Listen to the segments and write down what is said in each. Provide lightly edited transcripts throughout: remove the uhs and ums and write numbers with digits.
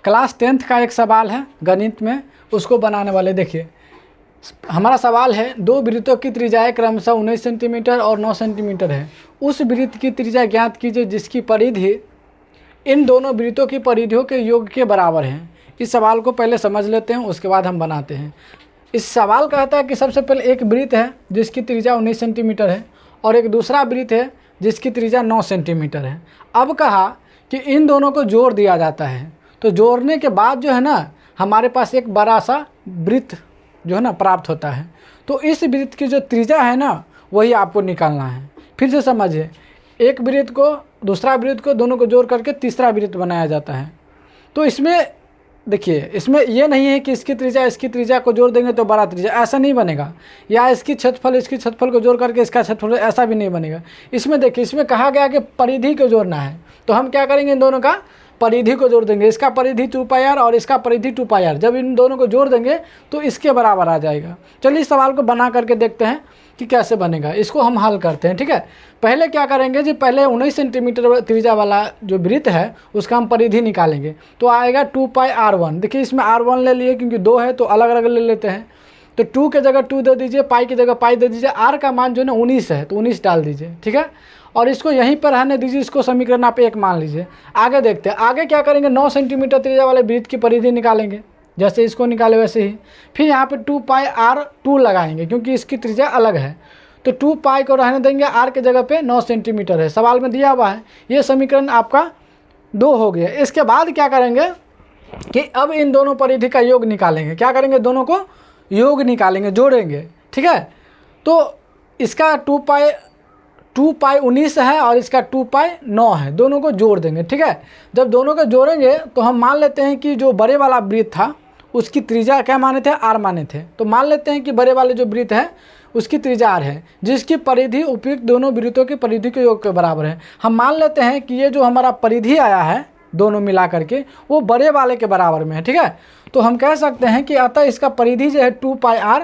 Class 10th का एक सवाल है गणित में, उसको बनाने वाले। देखिए हमारा सवाल है, दो वृत्तों की त्रिज्याएं क्रमशः 19 सेंटीमीटर और 9 सेंटीमीटर है। उस वृत्त की त्रिज्या ज्ञात कीजिए जिसकी परिधि इन दोनों वृत्तों की परिधियों के योग के बराबर है। इस सवाल को पहले समझ लेते हैं, उसके बाद हम बनाते हैं। इस सवाल कहता है कि सबसे पहले एक वृत्त है जिसकी त्रिज्या 19 सेंटीमीटर है और एक दूसरा वृत्त है जिसकी त्रिज्या 9 सेंटीमीटर है। अब कहा कि इन दोनों को जोड़ दिया जाता है, तो जोड़ने के बाद जो है ना हमारे पास एक बड़ा सा वृत्त जो है ना प्राप्त होता है। तो इस वृत्त की जो त्रिज्या है ना वही आपको निकालना है। फिर से समझिए, एक वृत्त को दूसरा वृत्त को दोनों को जोड़ करके तीसरा वृत्त बनाया जाता है। तो इसमें देखिए, इसमें ये नहीं है कि इसकी त्रिज्या को जोड़ देंगे तो बड़ा त्रिज्या, ऐसा नहीं बनेगा, या इसकी क्षेत्रफल को जोड़ करके इसका क्षेत्रफल, ऐसा भी नहीं बनेगा। इसमें देखिए, इसमें कहा गया कि परिधि को जोड़ना है, तो हम क्या करेंगे, इन दोनों का परिधि को जोड़ देंगे। इसका परिधि 2πr और इसका परिधि 2πr, जब इन दोनों को जोड़ देंगे तो इसके बराबर आ जाएगा। चलिए इस सवाल को बना करके देखते हैं कि कैसे बनेगा। इसको हम हल करते हैं, ठीक है। पहले क्या करेंगे जी, पहले 19 सेंटीमीटर त्रिज्या वाला जो वृत्त है उसका हम परिधि निकालेंगे, तो आएगा 2πr1। देखिए इसमें r1 ले लिए क्योंकि 2 है तो अलग अलग ले लेते हैं, तो 2 के जगह 2 दे दीजिए, पाई की जगह पाई दे दीजिए। r का मान जो है ना 19 है तो 19 डाल दीजिए, ठीक है। और इसको यहीं पर रहने दीजिए, इसको समीकरण आप 1 मान लीजिए। आगे देखते हैं, आगे क्या करेंगे, 9 सेंटीमीटर त्रिज्या वाले वृत्त की परिधि निकालेंगे, जैसे इसको निकाले वैसे ही। फिर यहाँ पे 2πr2 लगाएंगे क्योंकि इसकी त्रिज्या अलग है, तो 2π को रहने देंगे, r के जगह पे 9 सेंटीमीटर है, सवाल में दिया हुआ है। ये समीकरण आपका 2 हो गया। इसके बाद क्या करेंगे कि अब इन दोनों परिधि का योग निकालेंगे। क्या करेंगे, दोनों को योग निकालेंगे, जोड़ेंगे, ठीक है। तो इसका 2π 19 है और इसका 2π 9 है, दोनों को जोड़ देंगे, ठीक है। जब दोनों को जोड़ेंगे तो हम मान लेते हैं कि जो बड़े वाला वृत्त था उसकी त्रिज्या क्या माने थे, r माने थे। तो मान लेते हैं कि बड़े वाले जो वृत्त है उसकी त्रिज्या r है, जिसकी परिधि उपयुक्त दोनों वृत्तों की परिधि के योग के बराबर है। हम मान लेते हैं कि ये जो हमारा परिधि आया है दोनों मिला करके वो बड़े वाले के बराबर में है, ठीक है। तो हम कह सकते हैं कि अतः इसका परिधि जो है 2πr,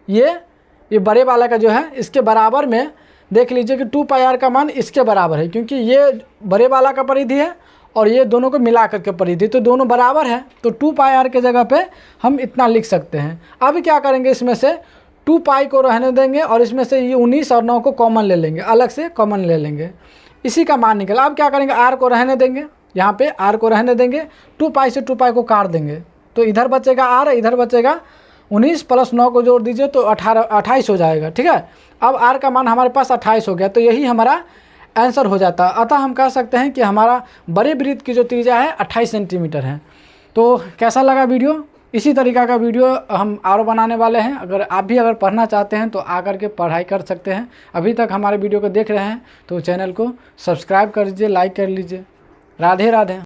ये बड़े वाला का जो है इसके बराबर में, देख लीजिए कि 2πr का मान इसके बराबर है, क्योंकि ये बड़े वाला का परिधि है और ये दोनों को मिला करके परिधि, तो दोनों बराबर है। तो 2πr के जगह पे हम इतना लिख सकते हैं। अब क्या करेंगे, इसमें से 2π को रहने देंगे और इसमें से ये 19 और 9 को कॉमन ले लेंगे, अलग से कॉमन ले लेंगे, इसी का मान निकला। अब क्या करेंगे, r को रहने देंगे, यहाँ पे r को रहने देंगे, 2π से 2π को काट देंगे, तो इधर बचेगा r, इधर बचेगा 19 प्लस 9 को जोड़ दीजिए तो 28 हो जाएगा, ठीक है। अब r का मान हमारे पास 28 हो गया, तो यही हमारा आंसर हो जाता है। अतः हम कह सकते हैं कि हमारा बड़े वृत्त की जो त्रिज्या है 28 सेंटीमीटर है। तो कैसा लगा वीडियो, इसी तरीका का वीडियो हम और बनाने वाले हैं। अगर आप भी पढ़ना चाहते हैं तो आकर के पढ़ाई कर सकते हैं। अभी तक हमारे वीडियो को देख रहे हैं तो चैनल को सब्सक्राइब कर लीजिए, लाइक कर लीजिए। राधे राधे।